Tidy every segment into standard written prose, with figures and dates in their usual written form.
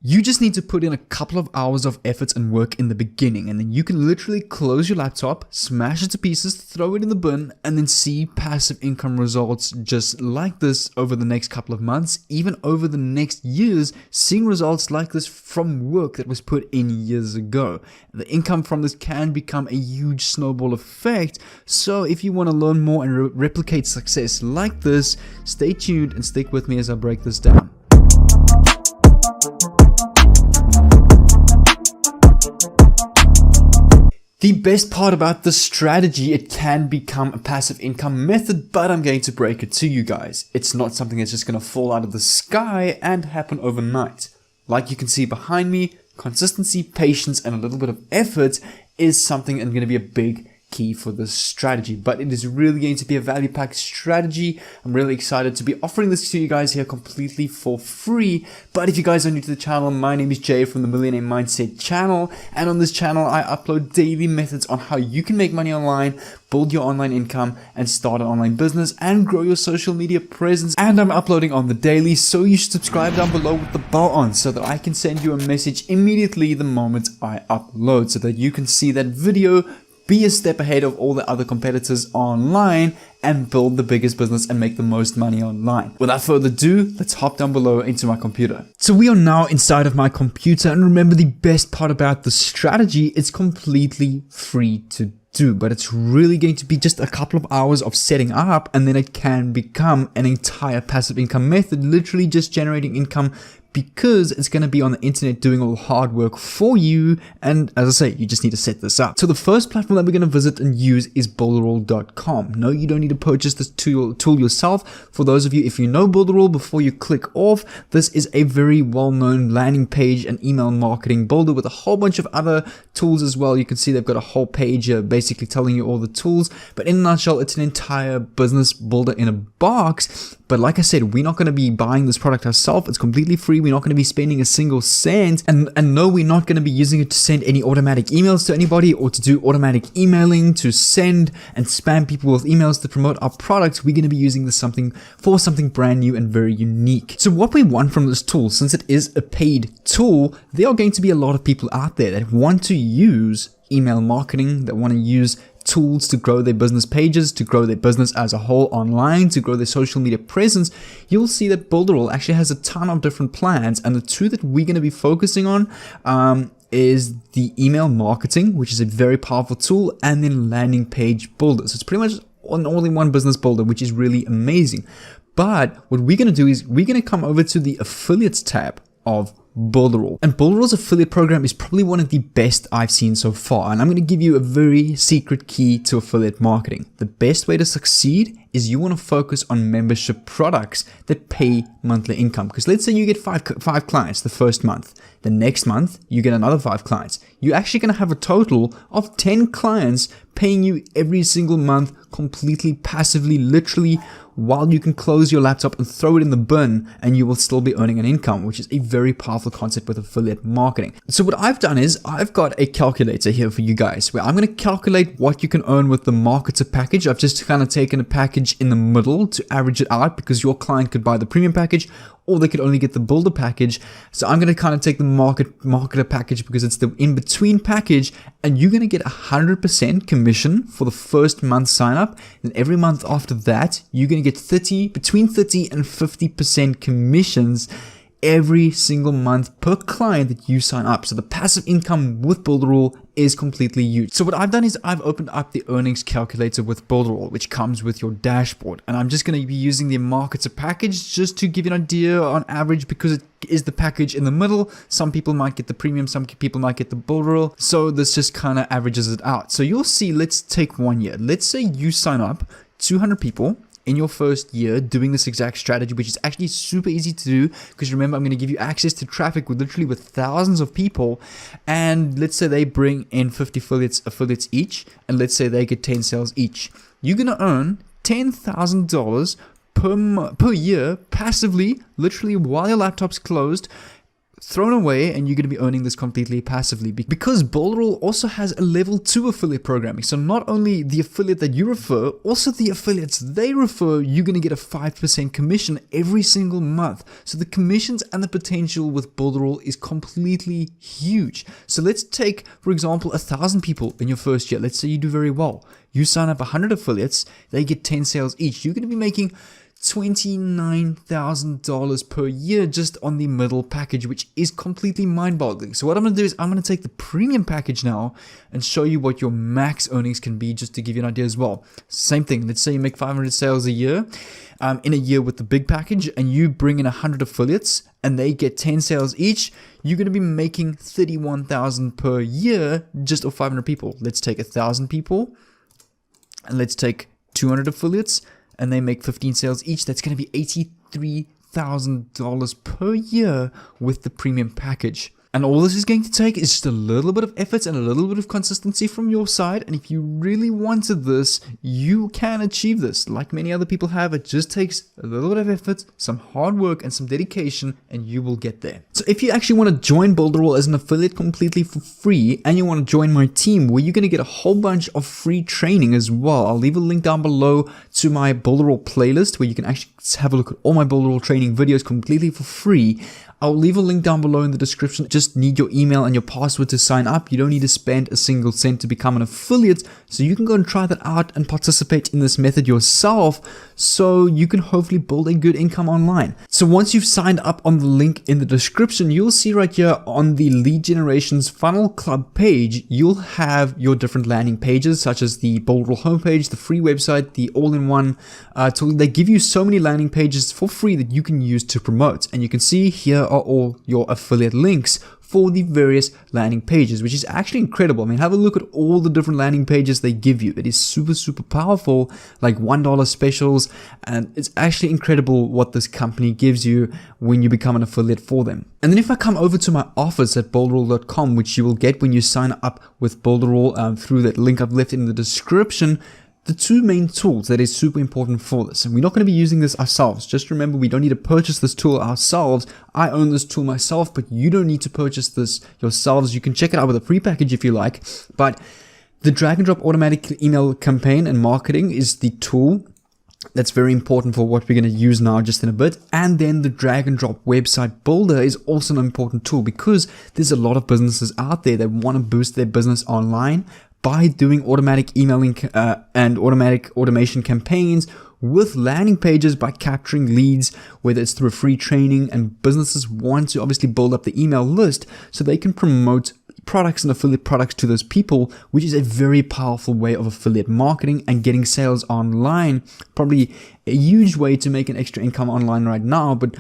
You just need to put in a couple of hours of effort and work in the beginning, and then you can literally close your laptop, smash it to pieces, throw it in the bin, and then see passive income results just like this over the next couple of months, even over the next years, seeing results like this from work that was put in years ago. The income from this can become a huge snowball effect, so if you want to learn more and replicate success like this, stay tuned and stick with me as I break this down. The best part about this strategy, it can become a passive income method, but I'm going to break it to you guys. It's not something that's just going to fall out of the sky and happen overnight. Like you can see behind me, consistency, patience, and a little bit of effort is something and going to be a big key for this strategy, but it is really going to be a value packed strategy. I'm really excited to be offering this to you guys here completely for free. But if you guys are new to the channel, my name is Jay from the Millionaire Mindset channel, and on this channel I upload daily methods on how you can make money online, build your online income, and start an online business and grow your social media presence. And I'm uploading on the daily, so you should subscribe down below with the bell on so that I can send you a message immediately the moment I upload, so that you can see that video, be a step ahead of all the other competitors online, and build the biggest business and make the most money online. Without further ado, let's hop down below into my computer. So we are now inside of my computer, and remember, the best part about the strategy, it's completely free to do, but it's really going to be just a couple of hours of setting up, and then it can become an entire passive income method, literally just generating income, because it's going to be on the internet doing all the hard work for you. And as I say, you just need to set this up. So the first platform that we're going to visit and use is builderall.com. No, you don't need to purchase this tool yourself. For those of you, if you know Builderall, before you click off, this is a very well-known landing page and email marketing builder with a whole bunch of other tools as well. You can see they've got a whole page here basically telling you all the tools, but in a nutshell, it's an entire business builder in a box. But like I said, we're not going to be buying this product ourselves. It's completely free. We're not going to be spending a single cent. And no, we're not going to be using it to send any automatic emails to anybody or to do automatic emailing to send and spam people with emails to promote our products. We're going to be using this for something brand new and very unique. So what we want from this tool, since it is a paid tool, there are going to be a lot of people out there that want to use email marketing, that want to use tools to grow their business pages, to grow their business as a whole online, to grow their social media presence. You'll see that Builderall actually has a ton of different plans, and the two that we're going to be focusing on is the email marketing, which is a very powerful tool, and then landing page builder. So it's pretty much an all-in-one business builder, which is really amazing. But what we're going to do is we're going to come over to the affiliates tab of Builderall. And Builderall's affiliate program is probably one of the best I've seen so far. And I'm going to give you a very secret key to affiliate marketing. The best way to succeed is you want to focus on membership products that pay monthly income. Because let's say you get five clients the first month. The next month, you get another 5 clients. You're actually going to have a total of 10 clients paying you every single month completely passively, literally, while you can close your laptop and throw it in the bin, and you will still be earning an income, which is a very powerful concept with affiliate marketing. So what I've done is I've got a calculator here for you guys where I'm going to calculate what you can earn with the marketer package. I've just kind of taken a package in the middle to average it out, because your client could buy the premium package or they could only get the builder package. So I'm going to kind of take the marketer package because it's the in-between package, and you're going to get 100% commission for the first month sign up. And every month after that, you're going to get between 30 and 50% commissions every single month per client that you sign up. So the passive income with Builderall is completely huge. So what I've done is I've opened up the earnings calculator with Builderall, which comes with your dashboard. And I'm just going to be using the marketer package just to give you an idea on average, because it is the package in the middle. Some people might get the premium, some people might get the Builderall. So this just kind of averages it out. So you'll see, let's take 1 year. Let's say you sign up 200 people in your first year doing this exact strategy, which is actually super easy to do, because remember, I'm going to give you access to traffic with thousands of people. And let's say they bring in 50 affiliates each, and let's say they get 10 sales each. You're going to earn $10,000 per year passively, literally while your laptop's closed, thrown away and you're going to be earning this completely passively, because Builderall also has a level 2 affiliate programming. So not only the affiliate that you refer, also the affiliates they refer, you're going to get a 5% commission every single month. So the commissions and the potential with Builderall is completely huge. So let's take, for example, 1,000 people in your first year. Let's say you do very well. You sign up 100 affiliates, they get 10 sales each. You're going to be making $29,000 per year just on the middle package, which is completely mind-boggling. So what I'm going to do is I'm going to take the premium package now and show you what your max earnings can be, just to give you an idea as well. Same thing. Let's say you make 500 sales a year in a year with the big package, and you bring in 100 affiliates and they get 10 sales each. You're going to be making $31,000 per year just off 500 people. Let's take 1,000 people and let's take 200 affiliates, and they make 15 sales each. That's going to be $83,000 per year with the premium package. And all this is going to take is just a little bit of effort and a little bit of consistency from your side. And if you really wanted this, you can achieve this. Like many other people have, it just takes a little bit of effort, some hard work, and some dedication, and you will get there. So if you actually want to join Builderall as an affiliate completely for free, and you want to join my team where you're going to get a whole bunch of free training as well, I'll leave a link down below to my Builderall playlist where you can actually have a look at all my Builderall training videos completely for free. I'll leave a link down below in the description. Just need your email and your password to sign up. You don't need to spend a single cent to become an affiliate. So you can go and try that out and participate in this method yourself, so you can hopefully build a good income online. So once you've signed up on the link in the description, you'll see right here on the Lead Generations Funnel Club page, you'll have your different landing pages, such as the Builderall homepage, the free website, the all-in-one tool. They give you so many landing pages for free that you can use to promote. And you can see here are all your affiliate links for the various landing pages, which is actually incredible. I mean, have a look at all the different landing pages they give you. It is super, super powerful, like $1 specials, and it's actually incredible what this company gives you when you become an affiliate for them. And then if I come over to my office at builderall.com, which you will get when you sign up with Builderall through that link I've left in the description, the two main tools that is super important for this, and we're not going to be using this ourselves. Just remember, we don't need to purchase this tool ourselves. I own this tool myself, but you don't need to purchase this yourselves. You can check it out with a free package if you like, but the drag and drop automatic email campaign and marketing is the tool that's very important for what we're going to use now just in a bit. And then the drag and drop website builder is also an important tool, because there's a lot of businesses out there that want to boost their business online by doing automatic emailing and automatic automation campaigns with landing pages, by capturing leads, whether it's through a free training. And businesses want to obviously build up the email list so they can promote products and affiliate products to those people, which is a very powerful way of affiliate marketing and getting sales online. Probably a huge way to make an extra income online right now, but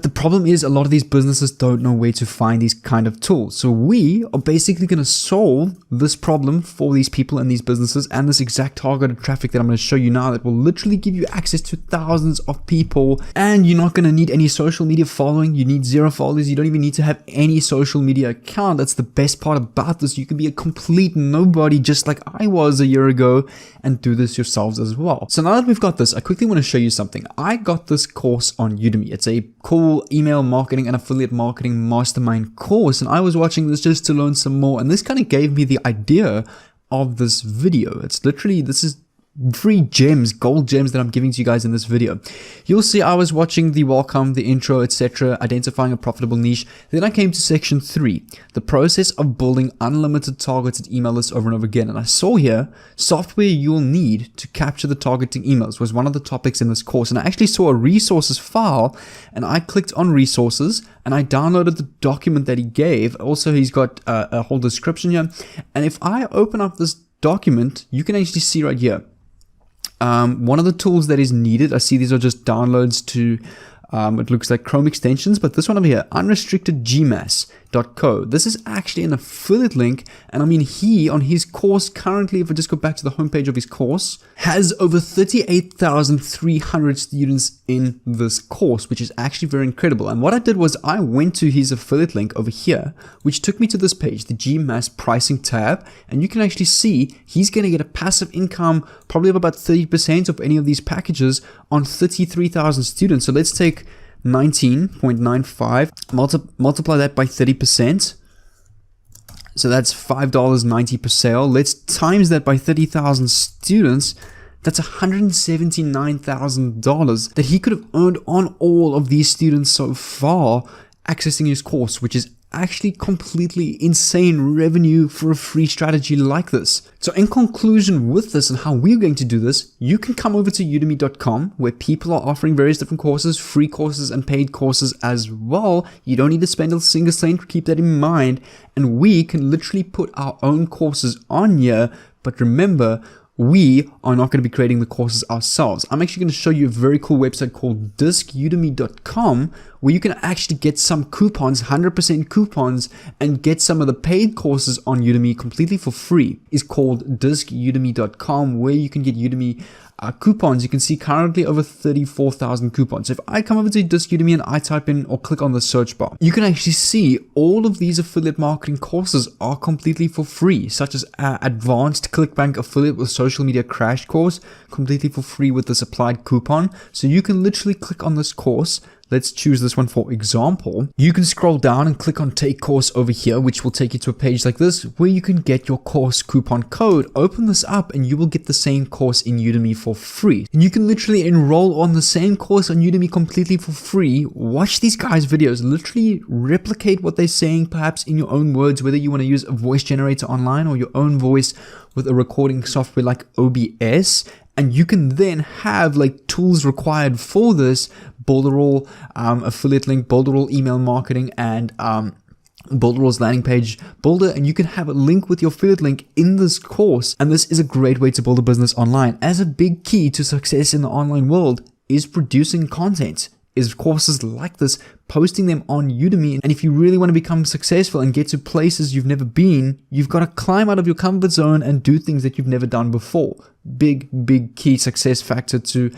the problem is a lot of these businesses don't know where to find these kind of tools. So we are basically going to solve this problem for these people and these businesses, and this exact targeted traffic that I'm going to show you now, that will literally give you access to thousands of people. And you're not going to need any social media following. You need 0 followers. You don't even need to have any social media account. That's the best part about this. You can be a complete nobody, just like I was a year ago, and do this yourselves as well. So now that we've got this, I quickly want to show you something. I got this course on Udemy. It's a cool email marketing and affiliate marketing mastermind course, and I was watching this just to learn some more, and this kind of gave me the idea of this video. It's literally, this is free gems, gold gems that I'm giving to you guys in this video. You'll see I was watching the welcome, the intro, etc., identifying a profitable niche. Then I came to section 3, the process of building unlimited targeted email lists over and over again. And I saw here, software you'll need to capture the targeting emails was one of the topics in this course. And I actually saw a resources file, and I clicked on resources and I downloaded the document that he gave. Also, he's got a whole description here. And if I open up this document, you can actually see right here, one of the tools that is needed, I see these are just downloads to, it looks like Chrome extensions, but this one over here, unrestrictedgmass.co. This is actually an affiliate link, and I mean, he, on his course currently, if I just go back to the homepage of his course, has over 38,300 students in this course, which is actually very incredible. And what I did was I went to his affiliate link over here, which took me to this page, the GMass pricing tab, and you can actually see he's going to get a passive income, probably of about 30% of any of these packages on 33,000 students. So let's take 19.95. Multiply that by 30%. So that's $5.90 per sale. Let's times that by 30,000 students. That's $179,000 that he could have earned on all of these students so far accessing his course, which is actually completely insane revenue for a free strategy like this. So in conclusion with this and how we're going to do this, you can come over to udemy.com where people are offering various different courses, free courses and paid courses as well. You don't need to spend a single cent, keep that in mind. And we can literally put our own courses on here. But remember, we are not going to be creating the courses ourselves. I'm actually going to show you a very cool website called discudemy.com where you can actually get some coupons, 100% coupons, and get some of the paid courses on Udemy completely for free. It's called discudemy.com where you can get Udemy coupons. You can see currently over 34,000 coupons. So if I come over to Disc Udemy and I type in or click on the search bar, you can actually see all of these affiliate marketing courses are completely for free, such as Advanced ClickBank Affiliate with Social Media Crash Course, completely for free with this applied coupon. So you can literally click on this course. Let's choose this one for example. You can scroll down and click on take course over here, which will take you to a page like this where you can get your course coupon code. Open this up and you will get the same course in Udemy for free. And you can literally enroll on the same course on Udemy completely for free. Watch these guys' videos, literally replicate what they're saying perhaps in your own words, whether you want to use a voice generator online or your own voice with a recording software like OBS. And you can then have like tools required for this, Builderall, affiliate link, Builderall email marketing, and Builderall's landing page builder, and you can have a link with your affiliate link in this course. And this is a great way to build a business online. As a big key to success in the online world is producing content, is courses like this, posting them on Udemy. And if you really want to become successful and get to places you've never been, you've got to climb out of your comfort zone and do things that you've never done before. Big key success factor to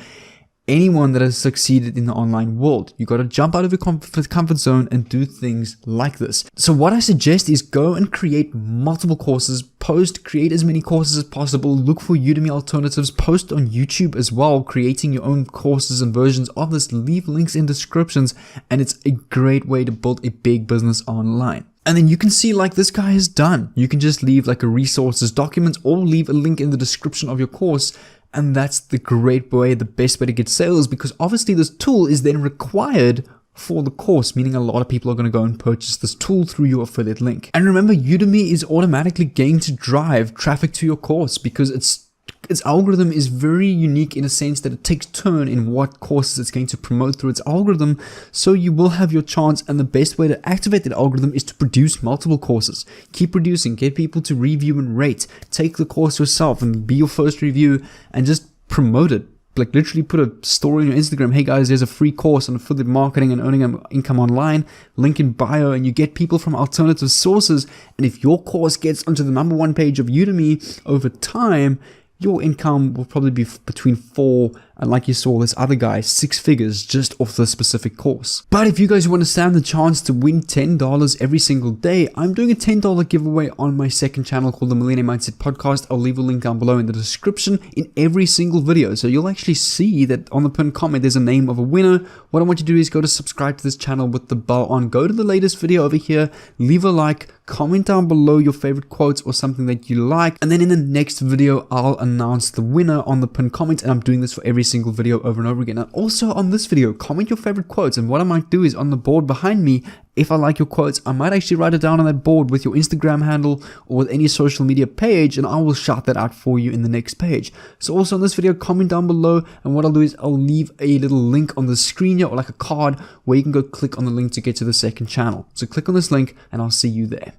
anyone that has succeeded in the online world. You got to jump out of your comfort zone and do things like this. So what I suggest is go and create multiple courses, create as many courses as possible, look for Udemy alternatives, post on YouTube as well, creating your own courses and versions of this, leave links in descriptions, and it's a great way to build a big business online. And then you can see like this guy has done. You can just leave like a resources document or leave a link in the description of your course. And that's the great way, the best way to get sales, because obviously this tool is then required for the course, meaning a lot of people are going to go and purchase this tool through your affiliate link. And remember, Udemy is automatically going to drive traffic to your course because its algorithm is very unique in a sense that it takes turn in what courses it's going to promote through its algorithm. So you will have your chance, and the best way to activate that algorithm is to produce multiple courses. Keep producing, get people to review and rate, take the course yourself and be your first review and just promote it. Like literally put a story on your Instagram, hey guys, there's a free course on affiliate marketing and earning income online, link in bio, and you get people from alternative sources. And if your course gets onto the #1 page of Udemy over time, your income will probably be between 4 and, like you saw this other guy, 6 figures just off the specific course. But if you guys want to stand the chance to win $10 every single day, I'm doing a $10 giveaway on my second channel called the Millionaire Mindset Podcast. I'll leave a link down below in the description in every single video. So you'll actually see that on the pinned comment, there's a name of a winner. What I want you to do is go to subscribe to this channel with the bell on. Go to the latest video over here, leave a like, comment down below your favorite quotes or something that you like. And then in the next video, I'll announce the winner on the pinned comment. And I'm doing this for every single video over and over again. And also on this video, comment your favorite quotes. And what I might do is on the board behind me, if I like your quotes, I might actually write it down on that board with your Instagram handle or with any social media page, and I will shout that out for you in the next page. So also on this video, comment down below, and what I'll do is I'll leave a little link on the screen here, or like a card, where you can go click on the link to get to the second channel. So click on this link and I'll see you there.